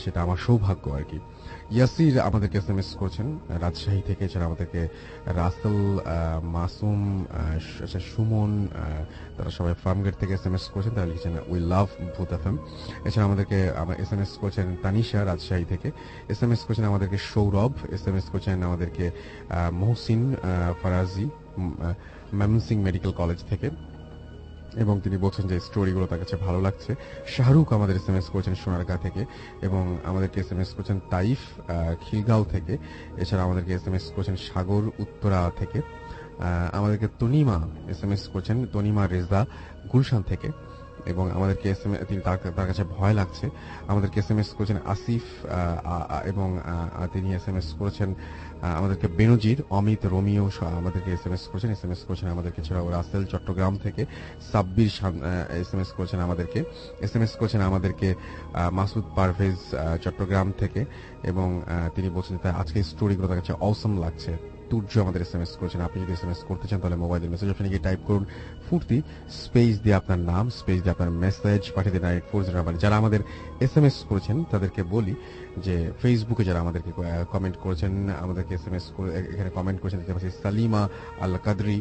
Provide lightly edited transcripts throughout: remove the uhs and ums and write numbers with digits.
সেটা আমার সৌভাগ্য আর কি। ইয়াসির আমাদেরকে এসএমএস করছেন রাজশাহী থেকে। এছাড়া আমাদেরকে রাসেল, মাসুম, সুমন, তারা সবাই ফার্মগেট থেকে এসএমএস করছেন। তারা লিখেছেন উই লাভ ভূত এফএম। এছাড়া আমাদেরকে এসএমএস করছেন তানিশা রাজশাহী থেকে। এসএমএস করছেন আমাদেরকে সৌরভ। এসএমএস করছেন আমাদেরকে মহসিন ফারাজি ময়মনসিংহ মেডিকেল কলেজ থেকে, এবং তিনি বলছেন যে স্টোরিগুলো তার কাছে ভালো লাগছে। শাহরুখ আমাদের এসএমএস করেছেন সোনারগাঁ থেকে, এবং আমাদেরকে এসএমএস করেছেন তাইফ খিলগাঁও থেকে। এছাড়া আমাদেরকে এসএমএস করেছেন সাগর উত্তরা থেকে। আমাদেরকে তনিমা এসএমএস করেছেন, তনিমা রেজা গুলশান থেকে, এবং আমাদেরকে তিনি তার কাছে ভয় লাগছে। আমাদেরকে এসএমএস করেছেন আসিফ, এবং তিনি এসএমএস করেছেন আমাদেরকে বেনজির, অমিত, রোমিও আমাদেরকে এসএমএস করেছেন আমাদেরকে। এছাড়াও রাসেল চট্টগ্রাম থেকে, সাব্বির এসএমএস করেছেন আমাদেরকে মাসুদ পারভেজ চট্টগ্রাম থেকে, এবং তিনি বলছেন তার আজকে স্টোরিগুলো তার কাছে অসম লাগছে। তুর্য আমাদের এসএমএস করেছেন। আপনি যদি এসএমএস করতে চান তাহলে মোবাইলের মেসেজ অপশনে গিয়ে টাইপ করুন ফুর্তি, স্পেস দিয়ে আপনার নাম, স্পেস দিয়ে আপনার মেসেজ পাঠিয়ে দিন 9840। যারা আমাদের এসএমএস করেছেন তাদেরকে বলি যে ফেসবুকে যারা আমাদেরকে কমেন্ট করেছেন, আমাদেরকে এসএমএস করে এখানে কমেন্ট করেছেন দেখতে পাচ্ছি সালিমা আল কাদরি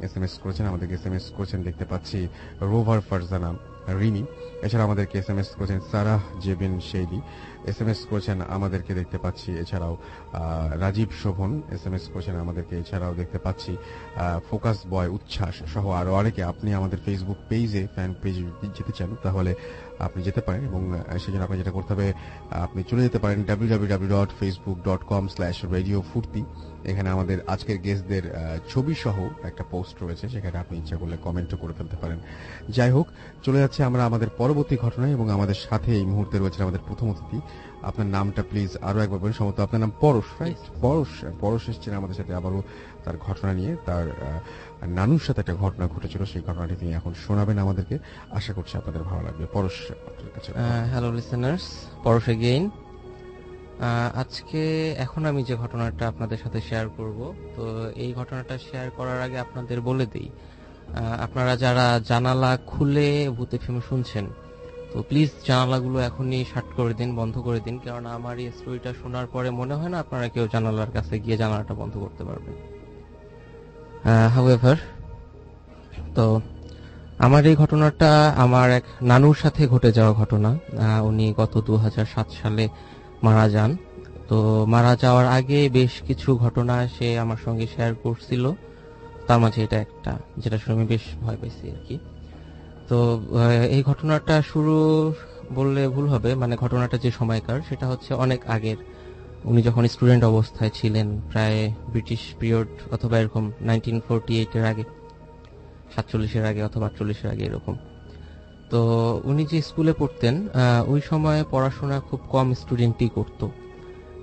এসএমএস করেছেন, আমাদেরকে এসএমএস করেছেন দেখতে পাচ্ছি রোভার ফারজানা রিমি। এছাড়া আমাদেরকে এসএমএস করেছেন সারাহ জেবিন শেইলি, এসএমএস করেছেন আমাদেরকে দেখতে পাচ্ছি। এছাড়াও রাজীব শোভন এসএমএস করেছেন আমাদেরকে। এছাড়াও দেখতে পাচ্ছি ফোকাস বয় উচ্ছ্বাস সহ আরো অনেকে। আপনি আমাদের ফেসবুক পেজে, ফ্যান পেজে যেতে চান তাহলে আপনি যেতে পারেন, এবং সেজন্য আপনি যেটা করতে হবে, আপনি চলে যেতে পারেন www.facebook.com/radiofurti। এখানে আমাদের আজকের গেস্টদের ছবি সহ একটা পোস্ট রয়েছে, সেখানে আপনি ইচ্ছা করলে কমেন্টও করে ফেলতে পারেন। যাই হোক, চলে যাচ্ছে আমরা আমাদের পরবর্তী ঘটনায়, এবং আমাদের সাথে এই মুহূর্তে রয়েছে আমাদের প্রথম অতিথি। আপনার নামটা প্লিজ আরো একবার বলুন। সম্ভবত আপনার নাম পরশ, রাইট? পরশ এসছেন আমাদের সাথে আবারও তার ঘটনা নিয়ে। তার নানুর সাথে একটা ঘটনা ঘটেছিল, সেই ঘটনাটি তিনি এখন শোনাবেন আমাদেরকে। আশা করছি আপনাদের ভালো লাগবে। পরশ, আপনার কাছে। হ্যালো লিসেনার্স, পরশ এগেইন। আজকে এখন আমি যে ঘটনাটা আপনাদের সাথে শেয়ার করব, তো এই ঘটনাটা শেয়ার করার আগে আপনাদের বলে দিই, আপনারা যারা জানালা খুলে ভূত এফএম শুনছেন, তো প্লিজ জানালাগুলো এখনই শাট করে দিন, বন্ধ করে দিন, কারণ আমার এই স্টোরিটা শোনার পরে মনে হয় না আপনারা কেউ জানালার কাছে গিয়ে জানালাটা বন্ধ করতে পারবেন। হাউএভার, তো আমার এই ঘটনাটা আমার এক নানুর সাথে ঘটে যাওয়া ঘটনা। উনি গত 2007 সালে মারা যান। তো মারা যাওয়ার আগে বেশ কিছু ঘটনা সে আমার সঙ্গে শেয়ার করছিল, তার মাঝে এটা একটা যেটা শুনে আমি বেশ ভয় পাইছি আর কি। তো এই ঘটনাটা শুরু বললে ভুল হবে, মানে ঘটনাটা যে সময়কার সেটা হচ্ছে অনেক আগের। উনি যখন স্টুডেন্ট অবস্থায় ছিলেন, প্রায় ব্রিটিশ পিরিয়ড অথবা এরকম 1948 এর আগে, 47-এর আগে অথবা 48-এর আগে এরকম। তো উনি যে স্কুলে পড়তেন, ওই সময় পড়াশোনা খুব কম স্টুডেন্টই করতো।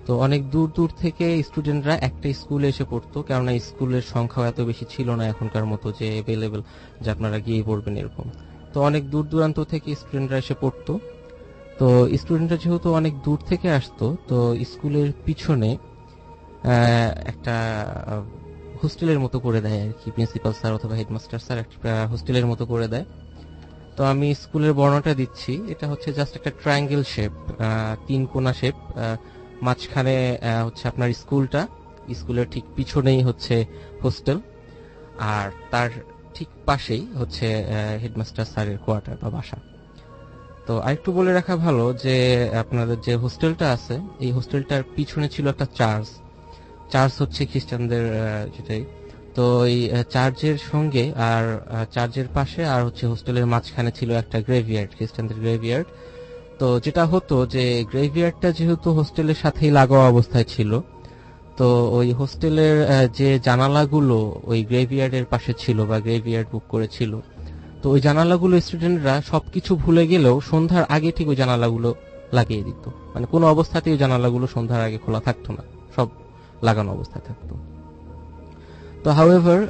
তো অনেক দূর দূর থেকে স্টুডেন্টরা একটা স্কুলে এসে পড়তো, কেননা স্কুলের সংখ্যাও এত বেশি ছিল না এখনকার মতো যে অ্যাভেলেবেল যে আপনারা গিয়ে পড়বেন এরকম। তো অনেক দূর দূরান্ত থেকে স্টুডেন্টরা এসে পড়তো। তো স্টুডেন্টরা যেহেতু অনেক দূর থেকে আসতো, তো স্কুলের পিছনে একটা হোস্টেলের মতো করে দেয় আর কি, প্রিন্সিপাল স্যার অথবা হেডমাস্টার স্যার একটা হোস্টেলের মতো করে দেয়। তো আমি স্কুলের বর্ণনাটা দিচ্ছি। এটা হচ্ছে জাস্ট একটা ট্রায়াঙ্গেল শেপ, 3 কোণা শেপ। মাঝখানে হচ্ছে আপনার স্কুলটা, স্কুলের ঠিক পিছনেই হচ্ছে হোস্টেল, আর তার ঠিক পাশেই হচ্ছে হেডমাস্টার স্যারের কোয়ার্টার বা বাসা। তো আরেকটু বলে রাখা ভালো যে আপনাদের যে হোস্টেলটা আছে, এই হোস্টেলটার পিছনে ছিল একটা চার্চ হচ্ছে খ্রিস্টানদের যেটাই। তো এই চার্চের সঙ্গে আর চার্চের পাশে আর হচ্ছে হোস্টেলের মাঝখানে ছিল একটা গ্রেভিয়ার্ড, খ্রিস্টানদের গ্রেভিয়ার্ড। তো যেটা হতো যে গ্রেভিয়ার্ডটা যেহেতু হোস্টেলের সাথেই লাগোয়া অবস্থায় ছিল, তো ওই হোস্টেলের যে জানালাগুলো ওই গ্রেভিয়ার্ডের পাশে ছিল বা গ্রেভিয়ার্ড বুক করেছিল, তো ওই জানালাগুলো স্টুডেন্টরা সবকিছু ভুলে গেলেও সন্ধ্যার আগে ঠিক ওই জানালাগুলো লাগিয়ে দিত। মানে কোনো অবস্থাতেই ওই জানালাগুলো সন্ধ্যার আগে খোলা থাকতো না, সব লাগানো অবস্থায় থাকতো। তো হাউএভার,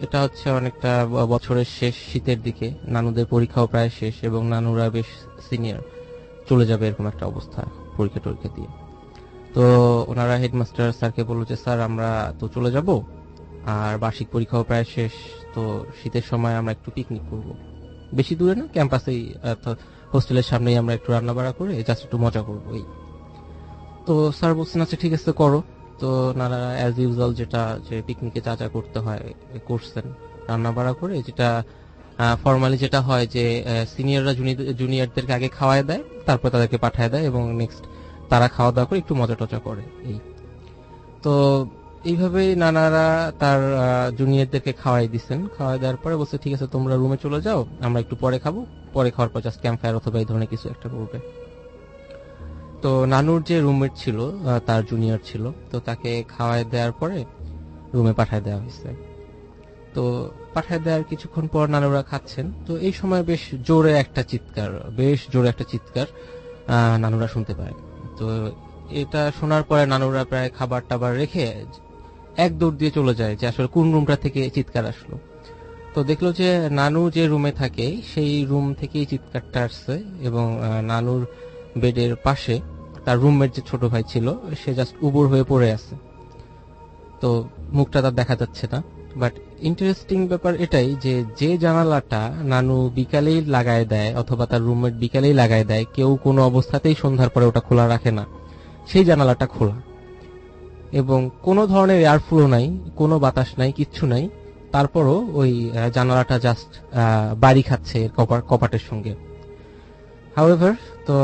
এটা হচ্ছে অনেকটা বছরের শেষ, শীতের দিকে, নানুদের পরীক্ষাও প্রায় শেষ এবং নানুরা বেশ সিনিয়র, চলে যাবে এরকম একটা অবস্থা পরীক্ষা টরীক্ষা দিয়ে। তো ওনারা হেডমাস্টার স্যারকে বললো যে স্যার আমরা তো চলে যাব, আর বার্ষিক পরীক্ষাও প্রায় শেষ, তো শীতের সময় আমরা একটু পিকনিক করব, বেশি দূরে না, ক্যাম্পাসেই হোস্টেলের সামনেই আমরা একটু রান্না বাড়া করে জাস্ট একটু মজা করবো এই। তো স্যার বলছেন আচ্ছা ঠিক আছে করো। তো নানারা অ্যাজ ইউজুয়াল যেটা যে পিকনিকে যা যা করতে হয় করছেন, রান্না বাড়া করে যেটা ফর্মালি যেটা হয় যে সিনিয়ররা জুনিয়রদেরকে আগে খাওয়ায় দেয়, তারপর তাদেরকে পাঠায় দেয় এবং নেক্সট তারা খাওয়া দাওয়া করে একটু মজা টজা করে এই। তো এইভাবেই নানারা তার জুনিয়রদেরকে খাওয়াই দিচ্ছেন। খাওয়াই দেওয়ার পরে বলছে ঠিক আছে তোমরা রুমে চলে যাও, আমরা একটু পরে খাবো, পরে খাওয়ার পর জাস্ট ক্যাম্প ফায়ার অথবা এই ধরনের কিছু একটা করবে। তো নানুর যে রুমমেট ছিল তার জুনিয়র ছিল, তো তাকে খাওয়াই দেওয়ার পরে রুমে পাঠায় দেওয়া হয়েছে। তো পাঠায় দেওয়ার কিছুক্ষণ পর নানুরা খাচ্ছেন, তো এই সময় বেশ জোরে একটা চিৎকার নানুরা শুনতে পায়। তো এটা শোনার পরে নানুরা প্রায় খাবার টাবার রেখে এক দৌড় দিয়ে চলে যায় যে আসলে কোন রুমটা থেকে চিৎকার আসলো। তো দেখলো যে নানু যে রুমে থাকে সেই রুম থেকেই চিৎকারটা আসছে এবং নানুর বেডের পাশে তার রুমমেট যে ছোট ভাই ছিল সে জাস্ট উবুর হয়ে পড়ে আছে। তো মুখটা তার দেখা যাচ্ছে না, বাট ইন্টারেস্টিং ব্যাপার এটাই যে যে জানালাটা নানু বিকালেই লাগায় দেয় অথবা তার রুমমেট বিকালেই লাগায় দেয়, কেউ কোনো অবস্থাতেই সন্ধ্যার পরে ওটা খোলা রাখে না, সেই জানালাটা খোলা এবং কোনো ধরনের এয়ার ফ্লো নাই, কোনো বাতাস নাই, কিচ্ছু নাই। তারপরও ওই জানালাটা জাস্ট বাড়ি খাচ্ছে কপাটের সঙ্গে। হাউএভার, তো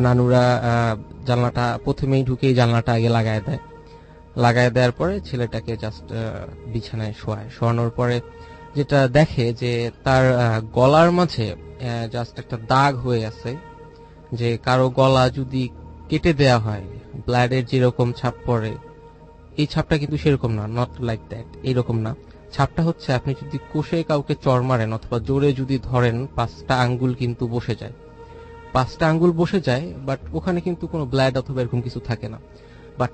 নানুরা জানলাটা প্রথমেই ঢুকেই জানলাটা আগে লাগায় দেওয়ার পরে ছেলেটাকে জাস্ট বিছানায় শোয়ানোর পরে যেটা দেখে যে তার গলার মাঝে জাস্ট একটা দাগ হয়ে আছে, যে কারো গলা যদি কেটে দেয়া হয় ব্লাডের যেরকম ছাপ পড়ে এই ছাপটা কিন্তু সেরকম না, নট লাইক দ্যাট, এইরকম না। ছাপটা হচ্ছে আপনি যদি কষে কাউকে চর মারেন অথবা জোরে যদি ধরেন 5টা আঙ্গুল কিন্তু বসে যায়, 5টা আঙ্গুল বসে যায়, বাট ওখানে কিন্তু কোনো ব্লাড অথবা এরকম কিছু থাকে না। বাট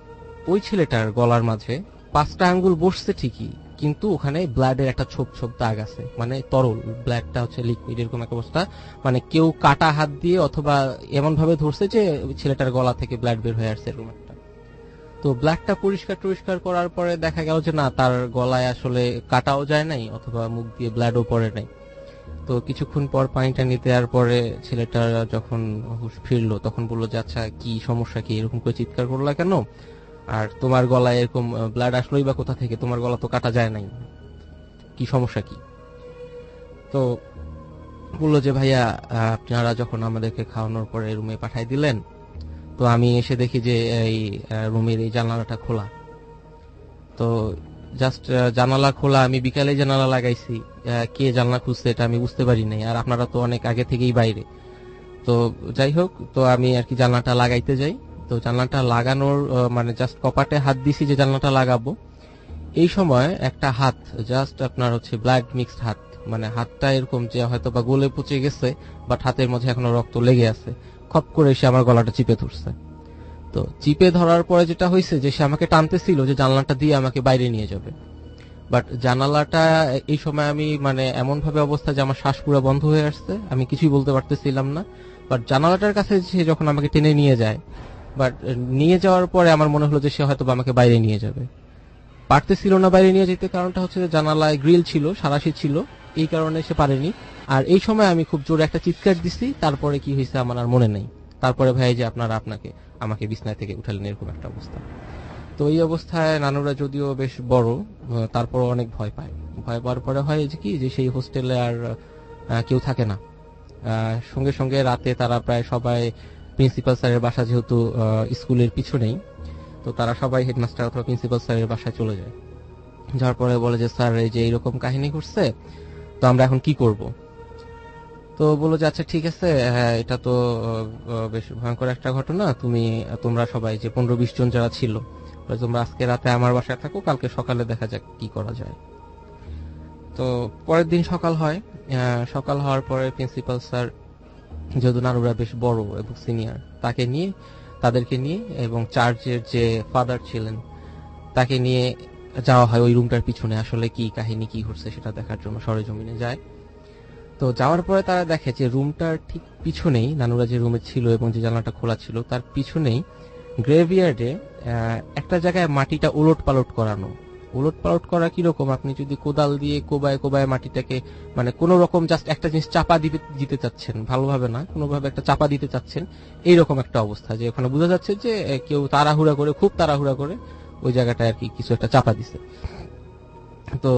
ওই ছেলেটার গলার মাঝে 5টা আঙ্গুল বসছে ঠিকই, কিন্তু ওখানে ব্লাডের একটা ছোপ ছোপ দাগ আছে, মানে তরল ব্লাডটা হচ্ছে লিকুইড, এরকম একটা অবস্থা। মানে কেউ কাটা হাত দিয়ে অথবা এমন ভাবে ধরছে যে ছেলেটার গলা থেকে ব্লাড বের হয়ে আসছে এরকম একটা। তো ব্লাডটা পরিষ্কার করার পরে দেখা গেল যে না, তার গলায় আসলে কাটাও যায় নাই অথবা মুখ দিয়ে ব্লাডও পড়ে নাই। তো কিছুক্ষণ পর পানিটা নিতে দেওয়ার পরে ছেলেটা যখন হুঁশ ফিরলো তখন বললো যে আচ্ছা কি সমস্যা, কি এরকম করে চিৎকার করলা কেন, আর তোমার গলায় এরকম ব্লাড আসলোই বা কোথা থেকে, তোমার গলা তো কাটা যায় নাই, কি সমস্যা কি? তো বললো যে ভাইয়া আপনারা যখন আমাদেরকে খাওয়ানোর পরে রুমে পাঠাই দিলেন, তো আমি এসে দেখি যে এই রুমের এই জানালাটা খোলা। তো জাস্ট জানালা খোলা, আমি বিকালে জানালা লাগাইছি, কে জানলা খুঁজছে এটা আমি বুঝতে পারি নাই, আর আপনারা তো অনেক আগে থেকেই বাইরে। তো যাই হোক, তো আমি আর কি জানলাটা লাগাইতে যাই। তো জানলাটা লাগানোর মানে জাস্ট কপাটে হাত দিছি যে জানলাটা লাগাবো, এই সময় একটা হাত জাস্ট আপনার হচ্ছে ব্লাড মিক্সড হাত, মানে হাতটা এরকম যে হয়তো বা গলে পচে গেছে বাট হাতের মধ্যে এখনো রক্ত লেগে আছে, খপ করে এসে আমার গলাটা চিপে ধরছে। তো চিপে ধরার পরে যেটা হয়েছে যে সে আমাকে টানতেছিল যে জানলাটা দিয়ে আমাকে বাইরে নিয়ে যাবে, বাট জানালাটা এই সময় আমি মানে এমন ভাবে অবস্থা যে আমার শ্বাস পুরো বন্ধ হয়ে আসছে, আমি কিছুই বলতে পারতেছিলাম না। বাট জানালাটার কাছে সে যখন আমাকে টেনে নিয়ে যায়, বাট নিয়ে যাওয়ার পরে আমার মনে হলো যে সে হয়তো আমাকে বাইরে নিয়ে যাবে, পারতেছিল না বাইরে নিয়ে যেতে। কারণটা হচ্ছে যে জানালায় গ্রিল ছিল, সারাশি ছিল, এই কারণে সে পারেনি। আর এই সময় আমি খুব জোরে একটা চিৎকার দিছি, তারপরে কি হয়েছে আমার আর মনে নেই। তারপরে ভাই যে আমাকে বিছনায় থেকে উঠালেন, এরকম একটা অবস্থা। তো এই অবস্থায় নানুরা যদিও বেশ বড়, তারপর অনেক ভয় পাওয়ার পরে হয় যে কি যে সেই হোস্টেলে আর কেউ থাকে না। সঙ্গে সঙ্গে রাতে তারা প্রায় সবাই প্রিন্সিপাল স্যারের বাসা, যেহেতু স্কুলের পিছনেই, তো তারা সবাই হেডমাস্টার অথবা প্রিন্সিপাল স্যারের বাসায় চলে যায়। যার পরে বলে যে স্যার এই যে এইরকম কাহিনী ঘটছে, তো আমরা এখন কি করব? তো বললো যে আচ্ছা ঠিক আছে, হ্যাঁ এটা তো বেশ ভয়ঙ্কর একটা ঘটনা, তোমরা সবাই যে 15-20 জন যারা ছিল, তোমরা আজকে রাতে আমার বাসায় থাকো, কালকে সকালে দেখা যাক কি করা যায়। তো পরের দিন সকাল হয়। সকাল হওয়ার পরে প্রিন্সিপাল স্যার, যেহেতু নানুরা বেশ বড় এবং সিনিয়র, তাদেরকে নিয়ে এবং চার্চের যে ফাদার ছিলেন তাকে নিয়ে যাওয়া হয় ওই রুমটার পিছনে, আসলে কি কাহিনী কি ঘটছে সেটা দেখার জন্য সরেজমিনে যায়। তো যাওয়ার পরে তারা দেখে যে রুমটার ঠিক পিছনেই, নানুরা যে রুমে ছিল এবং যে জানলাটা খোলা ছিল তার পিছনেই গ্রেভিয়ার্ডে একটা জায়গায় মাটিটা উলট পালট করানো, উলট পালট করা কিরকম, আপনি যদি কোদাল দিয়ে কোবায় কোবায় মাটিটাকে মানে কোন রকম জাস্ট একটা জিনিস চাপা দিতে চাচ্ছেন, ভালোভাবে না, কোনোভাবে একটা চাপা দিতে চাচ্ছেন, এইরকম একটা অবস্থা যে ওখানে বোঝা যাচ্ছে যে কেউ তাড়াহুড়া করে, খুব তাড়াহুড়া করে ওই জায়গাটায় আর কি কিছু একটা চাপা দিছে। তো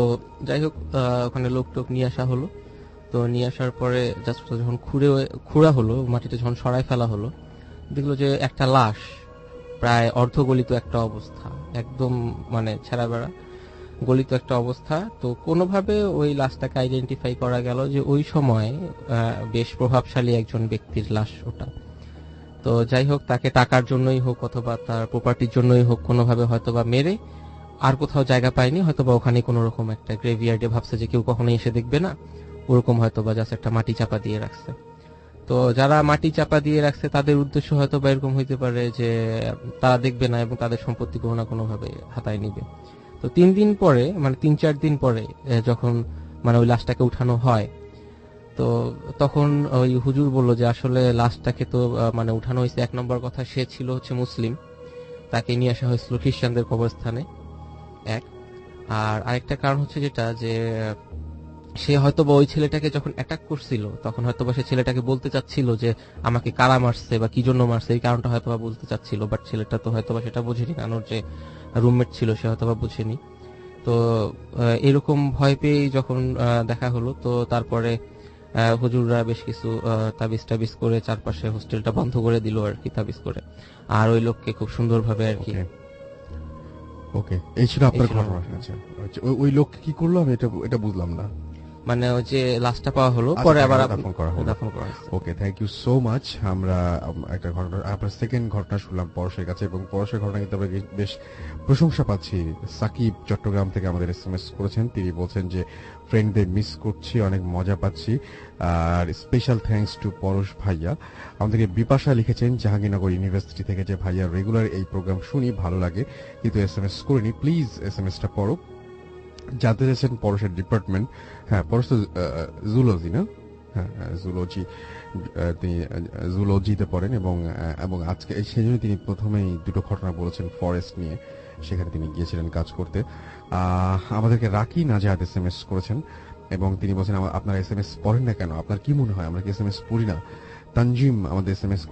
যাই হোক, ওখানে লোক টোক নিয়ে আসা হলো। তো নিয়ে আসার পরে জাস্ট যখন খুঁড়া হলো, মাটিতে যখন সরাই ফেলা হলো, দেখলো যে একটা লাশ, প্রায় অর্ধগলিত একটা অবস্থা, একদম মানে ছেঁড়া বেড়া গলিত একটা অবস্থা। তো কোনোভাবে ওই লাশটাকে আইডেন্টিফাই করা গেল যে ওই সময় বেশ প্রভাবশালী একজন ব্যক্তির লাশ ওটা। তো যাই হোক, তাকে টাকার জন্যই হোক অথবা তার প্রপার্টির জন্যই হোক কোনোভাবে হয়তোবা মেরে আর কোথাও জায়গা পায়নি, হয়তোবা ওখানে কোনো রকম একটা গ্রেভিয়ার্ডে ভাবছে যে কেউ কখনোই এসে দেখবে না, ওরকম হয়তোবা জাস্ট একটা মাটি চাপা দিয়ে রাখছে। তো যারা মাটি চাপা দিয়ে রাখছে তাদের উদ্দেশ্য হয়তো বা এরকম হইতে পারে যে তারা দেখবে না এবং তাদের সম্পত্তি কোনো না কোনো ভাবে হাতায় নিবে। তো 3 দিন পরে, মানে 3-4 দিন পরে যখন মানে ওই লাশটাকে উঠানো হয়, তো তখন ওই হুজুর বলল যে আসলে লাশটাকে তো মানে উঠানো হয়েছে, 1 নম্বর কথা সে ছিল হচ্ছে মুসলিম, তাকে নিয়ে আসা হয়েছিল খ্রিস্টানদের কবরস্থানে, এক। আর আরেকটা কারণ হচ্ছে যেটা যে সে হয়তোবা ওই ছেলেটাকে যখন অ্যাটাক করছিল তখন হয়তোবা সে ছেলেটাকে বলতে চাচ্ছিল যে আমাকে কারা মারছে বা কি জন্য মারছে, এই কারণটা হয়তোবা বলতে চাচ্ছিল, বাট ছেলেটা তো হয়তোবা সেটা বুঝেনি, কারণ ওর যে রুমমেট ছিল সে হয়তোবা বুঝেনি। তো এরকম ভয় পেয়ে যখন দেখা হলো, তো তারপরে হুজুররা বেশ কিছু তাবিজ টাবিজ করে চারপাশে হোস্টেলটা বন্ধ করে দিল আর কি, তাবিজ করে। আর ওই লোককে খুব সুন্দরভাবে আর কি। ওকে, এই ছিল আপনার ঘটনা। আচ্ছা, ওই লোক কি করলো আমি এটা বুঝলাম না। মানে ওই যে লাশটা পাওয়া হলো, পরে আবার দাফন করা হলো। ওকে, থ্যাংক ইউ সো মাচ। আমরা একটা ঘটনা, আপনার সেকেন্ড ঘটনা শুনলাম পরশের কাছে, এবং পরশের ঘটনা কিন্তু আমরা বেশ প্রশংসা পাচ্ছি। সাকিব চট্টগ্রাম থেকে আমাদের এসএমএস করেছেন, তিনি বলছেন যে ফ্রেন্ডদের মিস করছি, অনেক মজা পাচ্ছি, আর স্পেশাল থ্যাঙ্কস টু পরশ ভাইয়া। আমাদেরকে বিপাশা লিখেছেন জাহাঙ্গীরনগর ইউনিভার্সিটি থেকে যে ভাইয়া রেগুলার এই প্রোগ্রাম শুনি, ভালো লাগে কিন্তু এসএমএস করিনি, প্লিজ এসএমএসটা পড়ো। জানতে চাইছেন পরশের ডিপার্টমেন্ট। হ্যাঁ, পরশ তো জুলজি না? হ্যাঁ, জুলজি, তিনি জুলজিতে পড়েন, এবং আজকে সেই জন্য তিনি প্রথমেই দুটো ঘটনা বলেছেন ফরেস্ট নিয়ে, সেখানে তিনি গিয়েছিলেন কাজ করতে। আমাদেরকে রাকি নাজাহাত এসএমএস করেছেন এবং তিনি বলছেন আপনারা এসএমএস পড়েন না কেন, আপনার কি মনে হয় আমরা কি এসএমএস পড়ি না? তানজিম আমাদের এসএমএস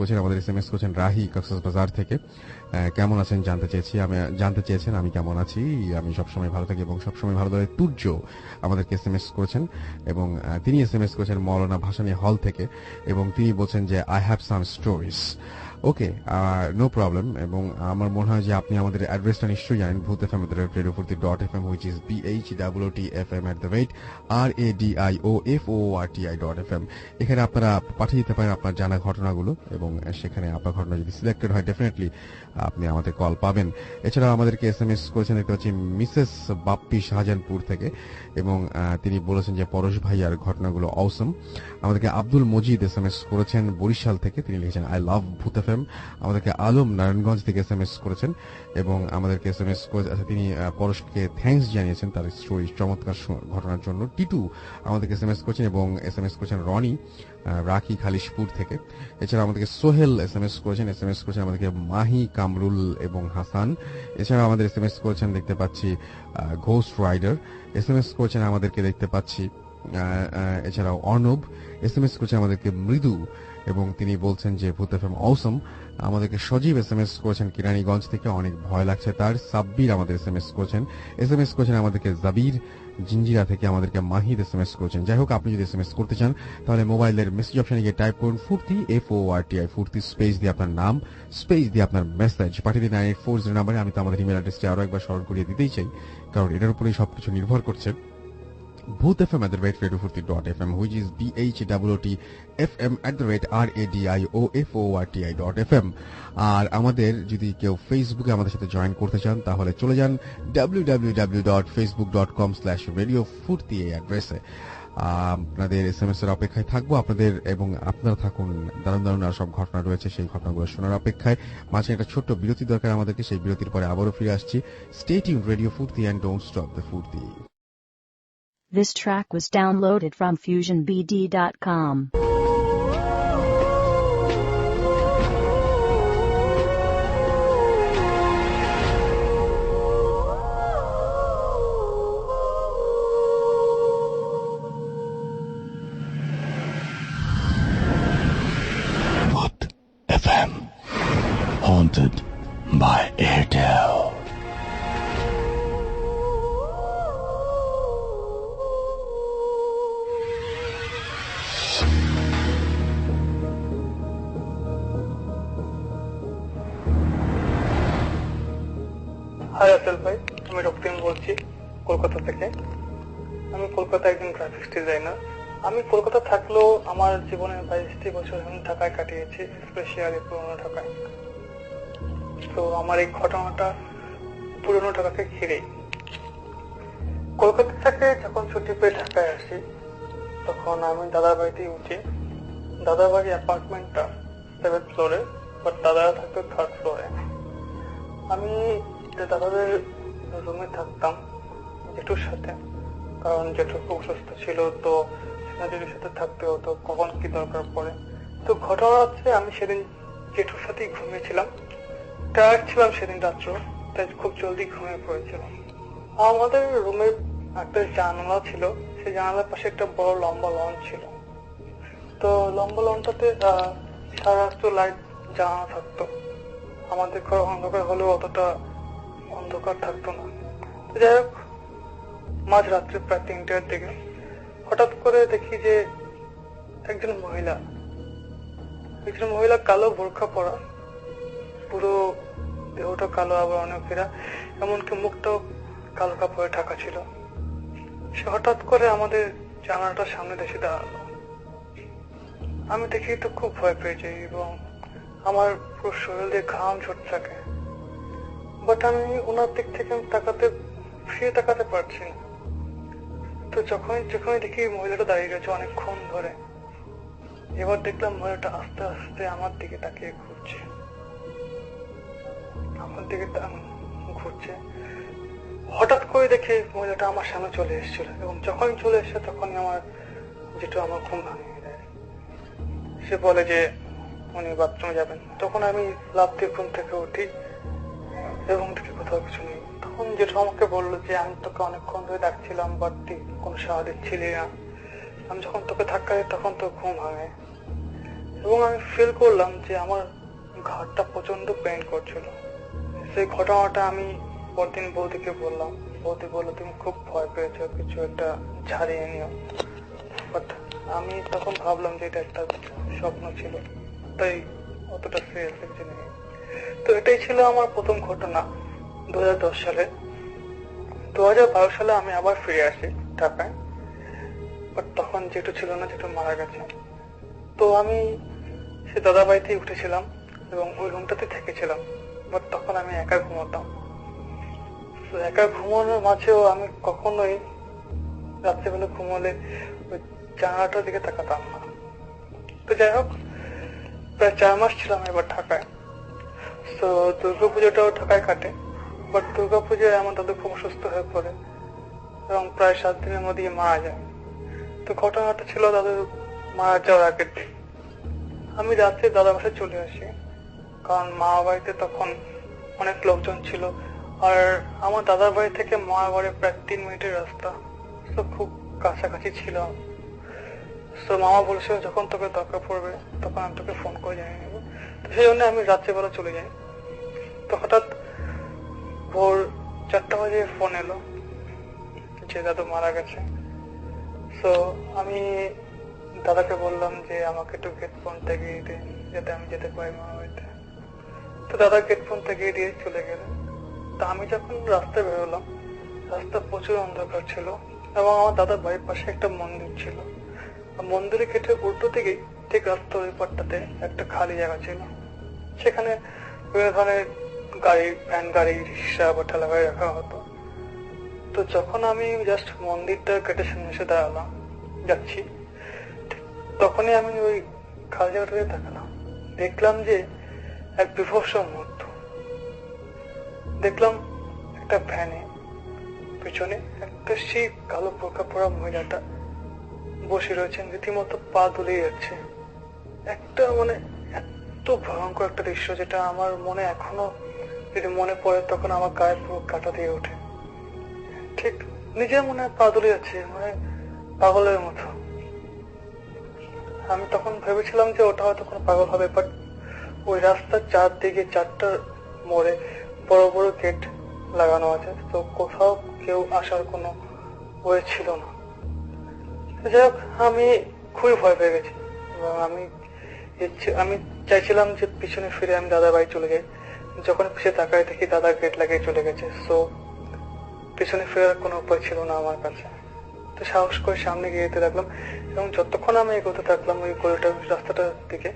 করেছেন রাহি কক্সবাজার থেকে। কেমন আছেন জানতে চেয়েছেন আমি কেমন আছি, আমি সবসময় ভালো থাকি এবং সবসময় ভালো থাকে। তুর্য আমাদেরকে এসএমএস করেছেন এবং তিনি এসএমএস করেছেন মৌলানা ভাসানী হল থেকে, এবং তিনি বলছেন যে I have some stories. Okay, no problem. এবং আমার মনে হয় যে আপনি আমাদের অ্যাড্রেসটা নিশ্চয়ই জানেন, bhutfm@radiofurti.fm, which is BHOOTFM@radiofurti.fm। এখানে আপনারা পাঠিয়ে দিতে পারেন আপনার জানা ঘটনাগুলো, এবং সেখানে আপনার ঘটনা যদি সিলেক্টেড হয় ডেফিনেটলি আপনি আমাদের কল পাবেন। এছাড়া আমাদেরকে এসএমএস করেছেন দেখতে পাচ্ছি মিসেস বাপ্পি শাহজাহানপুর থেকে, এবং তিনি বলেছেন যে পরশ ভাইয়ার ঘটনাগুলো অসম। আমাদেরকে আব্দুল মজিদ এসএমএস করেছেন বরিশাল থেকে, তিনি লিখেছেন আই লাভ ভূত এফএম। আমাদেরকে আলম নারায়ণগঞ্জ থেকে এসএমএস করেছেন এবং আমাদেরকে এসএমএস করে তিনি পরশকে থ্যাঙ্কস জানিয়েছেন তার স্টোরি চমৎকার ঘটনার জন্য। টিটু আমাদেরকে এসএমএস করেছেন এবং এসএমএস করেছেন রনি রাকি খালিশপুর থেকে। এছাড়া আমাদেরকে সোহেল এসএমএস করেছেন আমাদেরকে মাহি কামরুল এবং হাসান। এছাড়া আমাদের এসএমএস করেছেন দেখতে পাচ্ছি ঘোস্ট রাইডার এসএমএস করেছেন আমাদেরকে দেখতে পাচ্ছি। এছাড়াও অর্ণব এসএমএস করেছেন আমাদেরকে মৃদু, এবং তিনি বলছেন যে ভূত এফএম অসম। আমাদেরকে সজীব এসএমএস করেছেন কিরানীগঞ্জ থেকে, অনেক ভয় লাগছে তার। সাব্বির আমাদের এসএমএস করেছেন আমাদেরকে জাবির জিঞ্জিরা থেকে। আমাদেরকে মাহিদ এসএমএস করেছেন। যাই হোক, আপনি যদি এসএমএস করতে চান তাহলে মোবাইলের মেসেজ অপশনে গিয়ে টাইপ করুন ফুর্তি, FORTI ফুর্তি, স্পেস দিয়ে আপনার নাম, স্পেস দিয়ে আপনার মেসেজ পাঠিয়ে দিন 9840 নাম্বারে। আমি তো আমাদের ইমেল অ্যাড্রেসটি আরো একবার স্মরণ করিয়ে দিতেই চাই, কারণ এটার উপরেই সবকিছু নির্ভর করছে। bhutfm@radiofurti.fm, which is BHOOTFM@radiofurti.fm। আর আমাদের যদি কেউ ফেসবুকে আমাদের সাথে জয়েন করতে চান তাহলে চলে যান www.facebook.com/radiofurti এই অ্যাড্রেসে। আপনাদের এসএমএস এর অপেক্ষায় থাকবো, আপনাদের এবং আপনারা থাকুন। দারুণ আর সব ঘটনা রয়েছে, সেই ঘটনাগুলো শোনার অপেক্ষায়। মাঝে একটা ছোট্ট বিরতি দরকার আমাদেরকে, সেই বিরতির পরে আবারও ফিরে আসছি। Stay tuned, Radio Furti, and don't stop the Furti. This track was downloaded from FusionBD.com. Haunted by Airtel. Hi আসল ভাই, আমি রক্তিম বলছি কলকাতা থেকে। আমি কলকাতায় একজন গ্রাফিক্স ডিজাইনার। আমি কলকাতা থাকলেও আমার জীবনের 22টি বছর আমি ঢাকায় কাটিয়েছি, স্পেশালি পুরনো ঢাকায়। তো আমার এই ঘটনাটা পুরনো ঢাকাকে ঘিরেই। কলকাতা থেকে যখন ছুটি পেয়ে ঢাকায় আসি, তখন আমি দাদার বাড়িতেই উঠি। দাদার বাড়ি অ্যাপার্টমেন্টটা 7th ফ্লোরে, বাট দাদারা থাকতো 3rd ফ্লোরে। আমি দাদাদের রুমে থাকতাম জেঠুর সাথে, কারণ জেঠু খুব অসুস্থ ছিল, তো জেঠুর সাথে থাকতে হতো কখন কি দরকার পড়ে। তো ঘটনা হচ্ছে আমি সেদিন জেঠুর সাথেই ঘুমিয়েছিলাম। টায়ার্ড ছিলাম সেদিন রাত্র, তাই খুব জলদি ঘুমিয়ে পড়েছিলাম। আমাদের রুমের একটা জানালা ছিল, সেই জানালার পাশে একটা বড় লম্বা লন ছিল। তো লম্বা লনটাতে সারা রাত্র লাইট জ্বালানো থাকতো। আমাদের ঘর অন্ধকার হলেও অতটা অন্ধকার থাকতো না। যাই হোক, মাঝরাত্রে প্রায় 3টার দিকে হঠাৎ করে দেখি যে একজন মহিলা কালো বোরখা পরা, পুরো দেহটা কালো, আবার অনেকেরা এমনকি মুখটাও কালো কাপড়ে ঢাকা ছিল। সে হঠাৎ করে আমাদের জানালাটার সামনে এসে দাঁড়ালো। আমি দেখি তো খুব ভয় পেয়ে যাই এবং আমার পুরো শরীর দিয়ে ঘাম ঝরতে থাকে। বাট আমি ওনার দিক থেকে ফিরে তাকাতে পারছি না। তো যখনই দেখি মহিলাটা দাঁড়িয়ে গেছে অনেকক্ষণ ধরে, এবার দেখলাম মহিলাটা আস্তে আস্তে আমার দিকে তাকিয়ে ঘুরছে। হঠাৎ করে দেখি মহিলাটা আমার সামনে চলে এসেছিল, এবং যখনই চলে এসেছে তখনই আমার যেটা আমার ঘুম ভাঙিয়ে দেয়। সে বলে যে উনি বাথরুমে যাবেন। তখন আমি লাফ দিয়ে ঘুম থেকে উঠি এবং দেখি কোথাও কিছু নেই। তখন যেটা আমাকে বললো যে আমি তোকে অনেকক্ষণ ধরে ডাকছিলাম, বাট তুই কোনো সাড়া দিচ্ছিলি না। আমি যখন তোকে ধাক্কা দিই তখন তো ঘুম ভাঙে, এবং আমি ফিল করলাম যে আমার ঘাড়টা প্রচন্ড পেইন করছিল। সেই ঘটনাটা আমি পরদিন বৌদিকে বললাম। বৌদি বললো তুমি খুব ভয় পেয়েছো, কিছু একটা ঝাড়িয়ে নিও। বাট আমি তখন ভাবলাম যে এটা একটা স্বপ্ন ছিল, তাই অতটা সিরিয়াস কিছু নেই। তো এটাই ছিল আমার প্রথম ঘটনা 2010 সালে। 2012 সালে আমি আবার ফিরে আসি ঢাকায়, বাট তখন যেটু ছিল না, যেটু মারা গেছে। তো আমি সে দাদা বাড়িতেই উঠেছিলাম এবং ওই রুমটাতে থেকেছিলাম, বাট তখন আমি একা ঘুমাতাম। তো একা ঘুমানোর মাঝেও আমি কখনোই রাত্রিবেলা ঘুমালে ওই জানালাটার দিকে তাকাতাম না। তো যাই হোক, প্রায় 4 মাস ছিলাম এবার ঢাকায়। তো দুর্গাপুজোটাও ঢাকায় কাটে, বাট দুর্গাপুজোয় আমার দাদু খুব অসুস্থ হয়ে পড়ে এবং প্রায় 7 দিনের মধ্যেই মারা যায়। তো ঘটনাটা ছিল দাদুর মারা যাওয়ার আগের দিন। আমি রাত্রে দাদা বাসায় চলে আসি, কারণ মামা বাড়িতে তখন অনেক লোকজন ছিল, আর আমার দাদার বাড়ি থেকে মামার বাড়ি প্রায় 3 মিনিটের রাস্তা। তো খুব কাছাকাছি ছিল। তো মামা বলেছিল যখন তোকে দরকার পড়বে তখন আমি তোকে ফোন করে জানিয়ে নেবো। তো সেই জন্য আমি রাত্রিবেলা চলে যাই। তো হঠাৎ ভোর 4টা বাজে ফোন এলো যে দাদু মারা গেছে। তো আমি দাদাকে বললাম যে আমাকে একটু গেট পর্যন্ত গিয়ে দিন, যাতে আমি যেতে পারি মামা বাড়িতে। তো দাদা গেট পর্যন্ত গিয়ে দিয়ে চলে গেল। তা আমি যখন রাস্তায় বেরোলাম, রাস্তা প্রচুর অন্ধকার ছিল, এবং আমার দাদার বাড়ির পাশে একটা মন্দির ছিল। মন্দিরের গেটের উল্টো দিকেই ঠিক রাস্তার ওই পাটটাতে একটা খালি জায়গা ছিল। সেখানে বিভিন্ন ধরনের গাড়ি, ভ্যান গাড়ি, রিক্সা বা ঠেলা গাড়ি রাখা হতো। তো যখন আমি জাস্ট মন্দিরটার গেটের সামনে এসে দাঁড়ালাম, যাচ্ছি, তখনই আমি ওই খালি জায়গাটাতে তাকালাম। দেখলাম যে এক বিভৎস মুহূর্ত। দেখলাম একটা ভ্যানে পিছনে একটা সেই কালো বোরকা পরা মহিলাটা বসে রয়েছেন, রীতিমতো পা দুলিয়ে যাচ্ছে। একটা এত ভয়ঙ্কর একটা দৃশ্য, যেটা আমার মনে এখনো যদি মনে পড়ে তখন আমার গায়ে পুরো কাঁটা দিয়ে ওঠে। ঠিক নিজের মনে পা দুলিয়ে যাচ্ছে, পাগলের মতো। আমি তখন ভেবেছিলাম যে ওটা হয়তো কোনো পাগল হবে, বাট ওই রাস্তার চারদিকে 4টা মোড়ে বড় বড় গেট লাগানো আছে, তো কোথাও কেউ আসার কোনো ওয়ে ছিল না। যাই হোক, আমি খুবই ভয় পেয়ে গেছি এবং আমি চাইছিলাম যে পিছনে ফিরে আমি দাদার বাড়ি চলে যাই। যখন পিছিয়ে তাকায় দেখি দাদা গেট লাগিয়ে চলে গেছে, সো পিছনে ফেরার কোনো উপায় ছিল না আমার কাছে। তো সাহস করে সামনে গিয়ে যেতে লাগলাম এবং যতক্ষণ আমি এগোতে থাকলাম ওই গলিটার রাস্তাটার দিকে,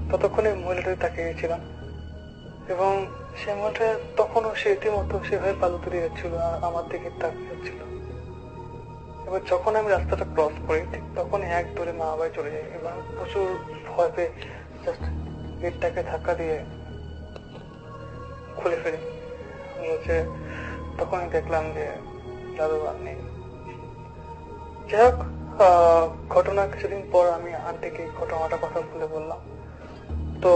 ততক্ষণ এই মহিলাটাকে তাকিয়ে গেছিলাম এবং সেই মহিলাটা তখনও সে রীতিমতো সেভাবে পালতে দিয়ে যাচ্ছিল আর আমার দিকে তাকিয়ে যাচ্ছিল। এবার যখন আমি রাস্তাটা ক্রস করি ঠিক তখন এক দৌড়ে মা বাড়ি চলে যাই এবং প্রচুর ভয় পেয়ে জাস্ট গেটটাকে ধাক্কা দিয়ে খুলে ফেলি। বলছে তখনই দেখলাম যে দাদু আর নেই। যাই হোক, ঘটনা কিছুদিন পর আমি আন্টিকে ঘটনাটা কথা বলে বললাম। তো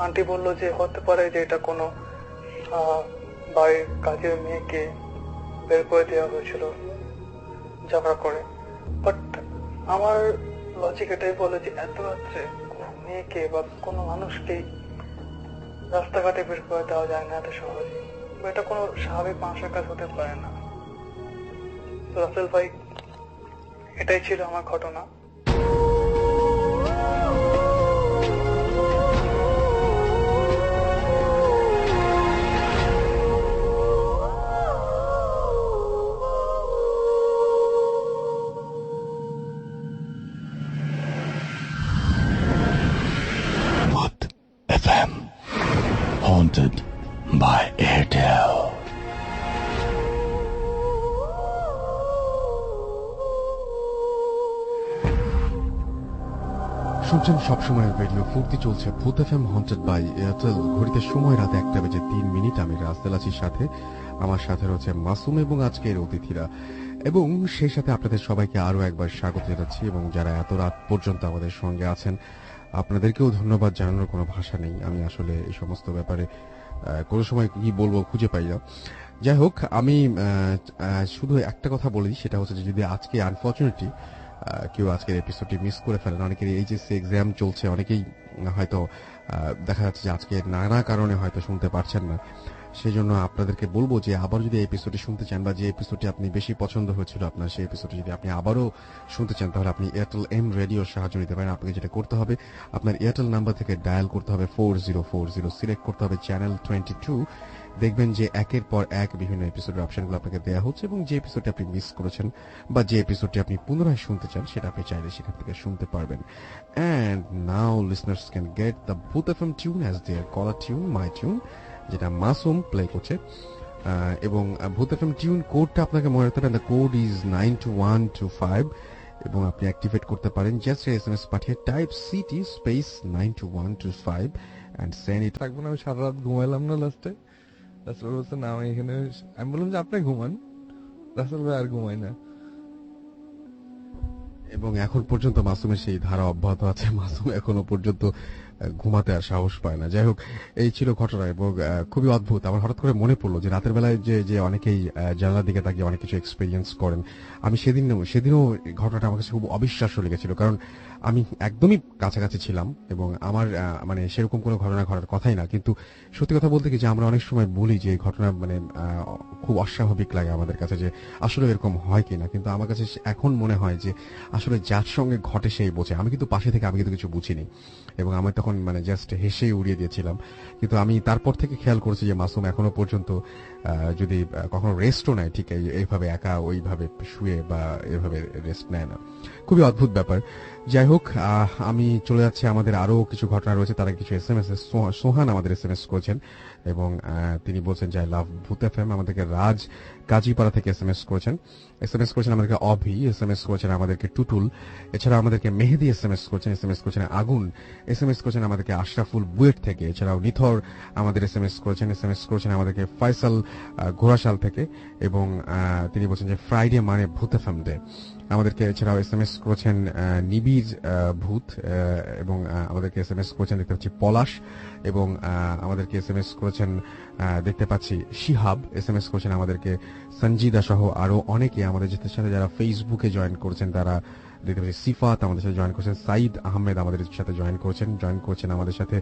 আন্টি বললো যে হতে পারে যে এটা কোনো বাড়ির কাজের মেয়েকে বের করে দেওয়া হয়েছিল ঝগড়া করে। বাট আমার লজিক এটাই বলে যে এত রাত্রে কোনো মেয়েকে বা কোনো মানুষকেই রাস্তাঘাটে বের করে দেওয়া যায় না এত সহজে, এটা কোনো স্বাভাবিক মানুষের কাজ হতে পারে না। তো রাসেল ভাই, এটাই ছিল আমার ঘটনা। Booth FM. Haunted by Airtel. শুনছেন সবসময় রেডিও ফুর্তি, চলছে ভূত এফএম হন্টেড বাই এয়ারটেল। ঘড়িতে সময় রাত 1:03। আমি রাসেল আছি সাথে, আমার সাথে রয়েছে মাসুম এবং আজকের অতিথিরা, এবং সেই সাথে আপনাদের সবাইকে আরো একবার স্বাগত জানাচ্ছি। এবং যারা এত রাত পর্যন্ত আমাদের সঙ্গে আছেন আপনাদেরকেও ধন্যবাদ জানানোর কোনো ভাষা নেই। আমি আসলে এই সমস্ত ব্যাপারে কোনো সময় কি বলবো খুঁজে পাই না। যাই হোক, আমি শুধু একটা কথা বলি, সেটা হচ্ছে যে যদি আজকে আনফরচুনেটলি কেউ আজকের এপিসোডটি মিস করে ফেলেন, অনেকের এইচএসসি এক্সাম চলছে, অনেকেই হয়তো দেখা যাচ্ছে যে আজকে নানা কারণে হয়তো শুনতে পারছেন না, সেই জন্য আপনাদেরকে বলবো যে আবার যদি এপিসোডটি শুনতে চান বা যে এপিসোডটি আপনি বেশি পছন্দ হয়েছিল আপনার, সেই এপিসোডটি যদি আপনি আবারও শুনতে চান তাহলে আপনি এয়ারটেল এম রেডিওর সাহায্য নিতে পারেন। আপনাকে যেটা করতে হবে, আপনার এয়ারটেল নাম্বার থেকে ডায়াল করতে হবে 4040, সিলেক্ট করতে হবে চ্যানেল 22। দেখবেন যে একের পর এক বিভিন্ন এপিসোডের অপশনগুলো আপনাকে দেওয়া হচ্ছে এবং যে এপিসোডটি আপনি মিস করেছেন বা যে এপিসোডটি আপনি পুনরায় শুনতে চান সেটা আপনি চাইলে সেখান থেকে শুনতে পারবেন। And now listeners can get the Booth FM tune as their caller tune, my tune, যেটা মাসুম প্লে করছে। এবং ভূত এফএম টিউন কোডটা আপনাকে মনে রাখতে হবে, দ্য কোড ইজ 92125 এবং আপনি অ্যাক্টিভেট করতে পারেন জাস্ট এসএমএস পাঠিয়ে type CT space 92125 and send it. থাকবো না, আমি সারা রাত ঘুমাইলাম না। লাস্টে রাসেল বলছে না আমি এখানে, আমি বললাম যে আপনি ঘুমান। রাসেল ভাই আর ঘুমাই না। এবং এখন পর্যন্ত মাসুমের সেই ধারা অব্যাহত আছে, মাসুম এখনো পর্যন্ত ঘুমাতে আর সাহস পায় না। যাই হোক, এই ছিল ঘটনা এবং খুবই অদ্ভুত। আমার হঠাৎ করে মনে পড়লো যে রাতের বেলায় যে অনেকেই জানলার দিকে তাকিয়ে অনেক কিছু এক্সপেরিয়েন্স করেন, আমি সেদিনও ঘটনাটা আমার কাছে খুব অবিশ্বাস্য লেগেছিল, কারণ আমি একদমই কাছাকাছি ছিলাম এবং আমার মানে সেরকম কোনো ঘটনা ঘটার কথাই না। কিন্তু সত্যি কথা বলতে কি যে আমরা অনেক সময় বলি যে এই ঘটনা মানে খুব অস্বাভাবিক লাগে আমাদের কাছে, যে আসলে এরকম হয় কিনা। কিন্তু আমার কাছে এখন মনে হয় যে আসলে যার সঙ্গে ঘটে সেই বোঝে। আমি কিন্তু পাশে থেকে আমি কিন্তু কিছু বুঝিনি এবং আমি তখন মানে জাস্ট হেসেই উড়িয়ে দিয়েছিলাম। কিন্তু আমি তারপর থেকে খেয়াল করেছি যে মাসুম এখনো পর্যন্ত যদি কখনো রেস্টও নেয় ঠিক এইভাবে একা ওইভাবে শুয়ে বা এভাবে রেস্ট নেয় না। খুবই অদ্ভুত ব্যাপার। যাই হোক, আমি চলে যাচ্ছি, আমাদের আরো কিছু ঘটনা রয়েছে। তারা কিছু এসএমএস, সোহান আমাদের এসএমএস করেছেন এবং তিনি বলছেন যে আই লাভ ভূত এফএম। আমাদেরকে রাজ কাজীপাড়া থেকে এসএমএস করেছেন আমাদেরকে অভি এসএমএস করেছেন আমাদেরকে টুটুল, এছাড়া আমাদেরকে মেহেদি এসএমএস করেছেন আগুন এসএমএস করেছেন আমাদেরকে আশরাফুল বুয়েট থেকে, এছাড়াও নিথর আমাদের এসএমএস করেছেন আমাদেরকে ফয়সাল ঘোড়াশাল থেকে এবং তিনি বলছেন যে ফ্রাইডে মানে ভূত এফএম ডে। আমাদেরকে এছাড়াও এসএমএস করেছেন নিবির ভূত এবং আমাদেরকে এসএমএস করেছেন দেখতে পাচ্ছি পলাশ এবং আমাদেরকে এসএমএস করেছেন দেখতে পাচ্ছি শিহাব, এসএমএস করেছেন আমাদেরকে সঞ্জিদা সহ আরো অনেকে। আমাদের সাথে যারা ফেসবুকে জয়েন করেছেন তারা দেখতে পাচ্ছি সিফাত আমাদের সাথে জয়েন করছেন, সাইদ আহমেদ আমাদের সাথে জয়েন করছেন আমাদের সাথে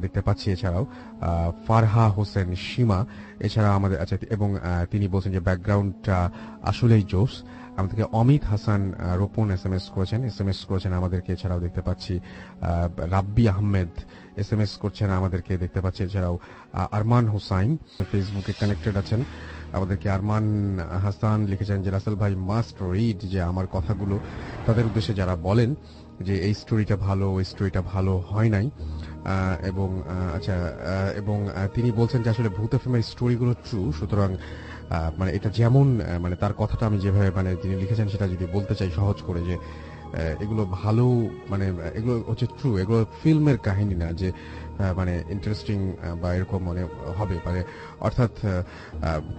দেখতে পাচ্ছি। এছাড়াও ফারহা হোসেন সীমা, এছাড়া আমাদের আচ্ছা, এবং তিনি বলছেন যে ব্যাকগ্রাউন্ডটা আসলেই জোস। আমাদেরকে অমিত হাসান রোপন এসএমএস করেছেন আমাদেরকে। এছাড়াও দেখতে পাচ্ছি রাব্বি আহমেদ এসএমএস করছেন আমাদেরকে দেখতে পাচ্ছি। এছাড়াও আরমান হোসাইন ফেসবুকে কানেক্টেড আছেন আমাদেরকে। আরমান হাসান লিখেছেন যে রাসেল ভাই মাস্ট রিড, যে আমার কথাগুলো তাদের উদ্দেশ্যে যারা বলেন যে এই স্টোরিটা ভালো, ওই স্টোরিটা ভালো হয় নাই, এবং আচ্ছা, এবং তিনি বলছেন যে আসলে ভূত এফএম এর স্টোরিগুলো ট্রু, সুতরাং মানে এটা যেমন মানে তার কথাটা আমি যেভাবে মানে তিনি লিখেছেন সেটা যদি বলতে চাই সহজ করে, যে এগুলো ভালো, মানে এগুলো হচ্ছে ট্রু, এগুলো ফিল্মের কাহিনী না যে মানে ইন্টারেস্টিং বা এরকম মানে হবে, মানে অর্থাৎ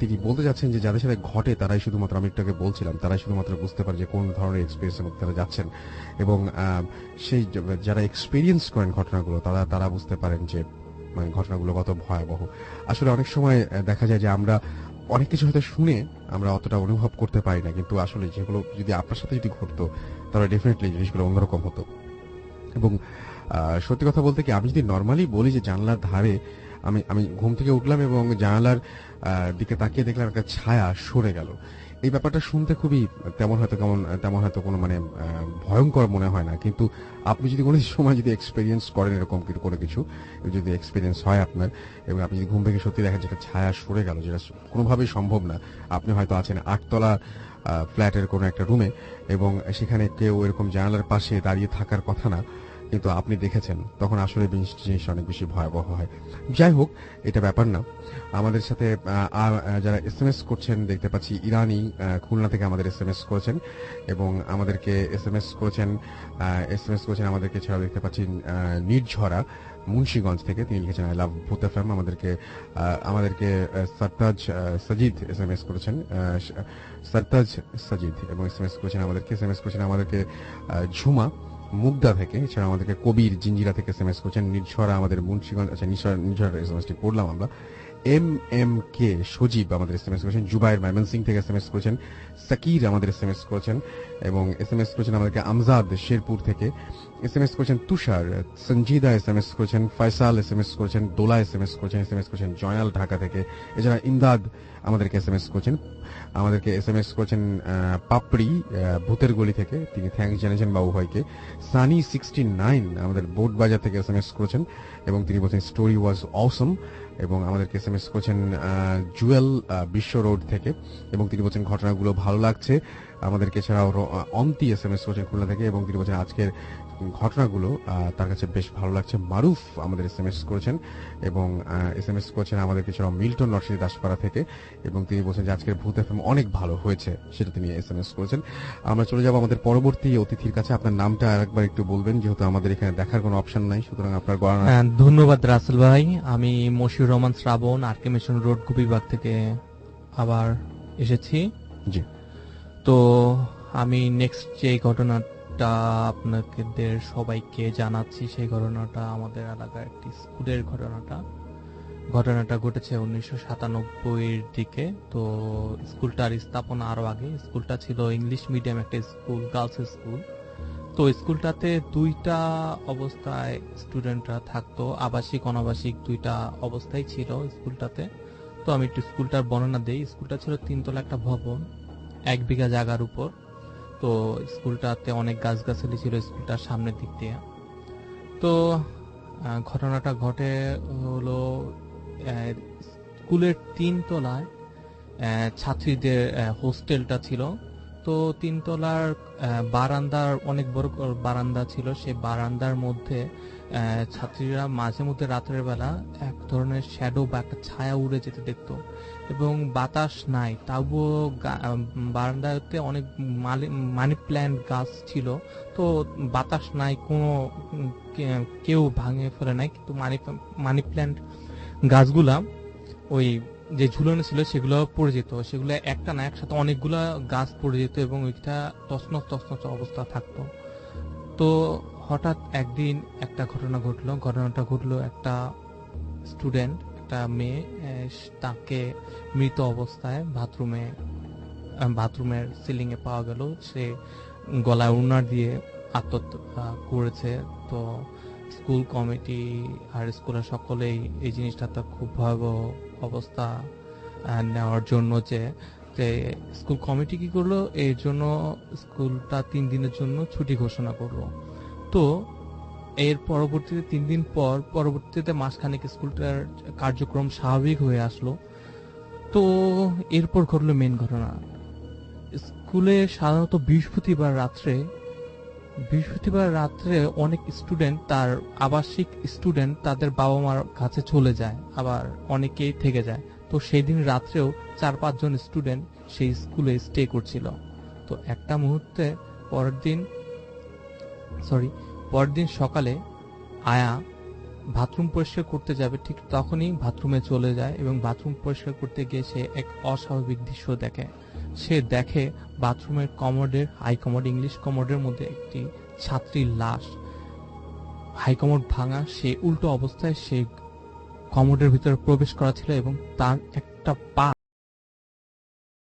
তিনি বলতে যাচ্ছেন যে যাদের সাথে ঘটে তারাই শুধুমাত্র, আমি একটু আগে বলছিলাম, তারাই শুধুমাত্র বুঝতে পারে যে কোন ধরনের এক্সপিরিয়েন্সের মধ্যে তারা যাচ্ছেন, এবং সেই যারা এক্সপিরিয়েন্স করেন ঘটনাগুলো তারা বুঝতে পারেন যে মানে ঘটনাগুলো কত ভয়াবহ। আসলে অনেক সময় দেখা যায় যে আমরা অনেক কিছু হয়তো শুনে আমরা অতটা অনুভব করতে পারি না, কিন্তু আসলে যেগুলো যদি আপনার সাথে যদি ঘটতো তাহলে ডেফিনেটলি জিনিসগুলো অন্যরকম হতো। এবং সত্যি কথা বলতে কি, আমি যদি নর্মালি বলি যে জানলার ধারে আমি ঘুম থেকে উঠলাম এবং জানালার দিকে তাকিয়ে দেখলাম একটা ছায়া সরে গেল, এই ব্যাপারটা শুনতে খুবই তেমন হয়তো কোনো মানে ভয়ঙ্কর মনে হয় না, কিন্তু আপনি যদি কোনো সময় যদি এক্সপিরিয়েন্স করেন এরকম কোনো কিছু যদি এক্সপিরিয়েন্স হয় আপনার, এবং আপনি যদি ঘুম থেকে সত্যি দেখেন যেটা ছায়া সরে গেল, যেটা কোনোভাবেই সম্ভব না, আপনি হয়তো আছেন 8 তলা ফ্ল্যাটের কোনো একটা রুমে এবং সেখানে কেউ এরকম জানালার পাশে দাঁড়িয়ে থাকার কথা না, কিন্তু আপনি দেখেছেন, তখন আসলে জিনিস অনেক বেশি ভয়াবহ হয়। যাই হোক, এটা ব্যাপার না। আমাদের সাথে যারা এসএমএস করছেন দেখতে পাচ্ছি, ইরানি খুলনা থেকে আমাদের এসএমএস করেছেন এবং আমাদেরকে এসএমএস করেছেন আমাদেরকে। ছাড়াও দেখতে পাচ্ছি নির্ঝরা মুন্সিগঞ্জ থেকে, তিনি লিখেছেন আই লাভ ভূত এফএম। আমাদেরকে সরতাজ সাজিদ এসএমএস করেছেন, সরতাজ সাজিদ, এবং এসএমএস করেছেন আমাদেরকে ঝুমা মুগদা থেকে। এছাড়া আমাদেরকে কবির জিঞ্জিরা থেকে এসএমএস করছেন। নির্ঝরা আমাদের মুন্সিগঞ্জ, আচ্ছা নির্ঝরা এসএমএসটি পড়লাম আমরা। কে সজীব আমাদের এসএমএস করেছেন। জুবাইর ময়মনসিং থেকে এসএমএস করেছেন। সাকির আমাদের এসএমএস করেছেন এবং এসএমএস করেছেন আমাদেরকে আমজাদ শেরপুর থেকে। এসএমএস করেছেন তুষার, সঞ্জিদা এসএমএস করেছেন, ফয়সাল এসএমএস করেছেন, দোলা এসএমএস করেছেন জয়নাল ঢাকা থেকে। এছাড়া ইমদাদ আমাদেরকে এসএমএস করেছেন পাপড়ি ভূতের গলি থেকে, তিনি থ্যাঙ্কস জানিয়েছেন বাবু ভাইকে। সানি 69 আমাদের বোট বাজার থেকে এসএমএস করেছেন এবং তিনি বলছেন স্টোরি ওয়াজ অসম, এবং আমাদেরকে এসএমএস করেছেন জুয়েল বিশ্ব রোড থেকে, এবং তিনি বলছেন ঘটনাগুলো ভালো লাগছে আমাদেরকে। এছাড়াও অন্তি এসএমএস করেছেন খুলনা থেকে এবং তিনি বলছেন আজকের ঘটনাগুলো তার কাছে বেশ ভালো লাগছে। মারুফ আমাদের এসএমএস করেছেন এবং এসএমএস করেছেন আমাদেরকে। এছাড়াও মিল্টন নরসিংদী দাসপাড়া থেকে, এবং তিনি বলছেন যে আজকের ভূত এফএম অনেক ভালো হয়েছে, সেটা তিনি এসএমএস করেছেন। আমরা চলে যাব আমাদের পরবর্তী অতিথির কাছে। আপনার নামটা আরেকবার একটু বলবেন, যেহেতু আমাদের এখানে দেখার কোনো অপশন নাই, সুতরাং আপনার গণনা। ধন্যবাদ রাসেল ভাই। আমি মশিউর রহমান শ্রাবণ, আরকে মিশন রোড কুপিবাগ থেকে আবার এসেছি। জি, তো আমি নেক্সট যে ঘটনাটা আপনাদের সবাইকে জানাচ্ছি, সেই ঘটনাটা আমাদের এলাকার একটি স্কুলের ঘটনাটা ঘটেছে 1997-এর দিকে। তো স্কুলটার স্থাপনা আরো আগে। স্কুলটা ছিল ইংলিশ মিডিয়াম একটা স্কুল, গার্লস স্কুল। তো স্কুলটাতে দুইটা অবস্থায় স্টুডেন্টরা থাকতো, আবাসিক অনাবাসিক দুইটা অবস্থায় ছিল স্কুলটাতে। তো আমি একটু স্কুলটার বর্ণনা দেই। স্কুলটা ছিল 3 তলা একটা ভবন, 1 বিঘা জায়গার উপর। তো স্কুলটাতে অনেক গাছগাছালি ছিল স্কুলটার সামনের দিক দিয়ে। তো ঘটনাটা ঘটে হলো স্কুলের 3 তলায় ছাত্রীদের হোস্টেলটা ছিল। তো 3 তলার বারান্দার অনেক বড় বারান্দা ছিল। সেই বারান্দার মধ্যে ছাত্রীরা মাঝে মধ্যে রাতের বেলা এক ধরনের শ্যাডো বা একটা ছায়া উড়ে যেতে দেখতো, এবং বাতাস নাই, তাও বারান্দাতে অনেক মানি প্ল্যান্ট গাছ ছিল। তো বাতাস নাই, কোনো কেউ ভাঙে ফেলে নাই, কিন্তু মানি প্ল্যান্ট গাছগুলা ওই যে ঝুলানো ছিল সেগুলো পড়ে যেত, সেগুলো একটা না একসাথে অনেকগুলা গাছ পড়ে যেত এবং ওইটা তছনছ অবস্থা থাকতো। তো হঠাৎ একদিন একটা ঘটনাটা ঘটলো একটা স্টুডেন্ট, একটা মেয়ে, তাকে মৃত অবস্থায় বাথরুমের সিলিং এ পাওয়া গেল। সে গলায় ওড়না দিয়ে আত্মহত্যা করেছে। তো স্কুল কমিটি আর স্কুলের সকলেই এই জিনিসটাতে খুব ভয়াবহ অবস্থা নেওয়ার জন্য যে যে স্কুল কমিটি কি করলো, এর জন্য স্কুলটা 3 দিনের জন্য ছুটি ঘোষণা করলো। তো এর পরবর্তীতে 3 দিন পর পরবর্তীতে মাসখানেক স্কুলটার কার্যক্রম স্বাভাবিক হয়ে আসলো। তো এরপর ঘটলো মেন ঘটনা। স্কুলে সাধারণত বৃহস্পতিবার রাত্রে অনেক স্টুডেন্ট, তার আবাসিক স্টুডেন্ট তাদের বাবা মার কাছে চলে যায়, আবার অনেকেই থেকে যায়। তো সেই দিন রাত্রেও 4-5 জন স্টুডেন্ট সেই স্কুলে স্টে করছিল। তো একটা মুহূর্তে পরের দিন সকালে আয়া বাথরুম পরিষ্কার করতে যাবে, ঠিক তখনই বাথরুমে চলে যায় এবং বাথরুম পরিষ্কার করতে গিয়ে সে এক অস্বাভাবিক দৃশ্য দেখে। সে দেখে বাথরুমের কমোডের, হাই কমোড, ইংলিশ কমোডের মধ্যে একটি ছাত্রীর লাশ, হাই কমোড ভাঙা, সে উল্টো অবস্থায় সে কমোডের ভিতরে প্রবেশ করা ছিল এবং তার একটা পা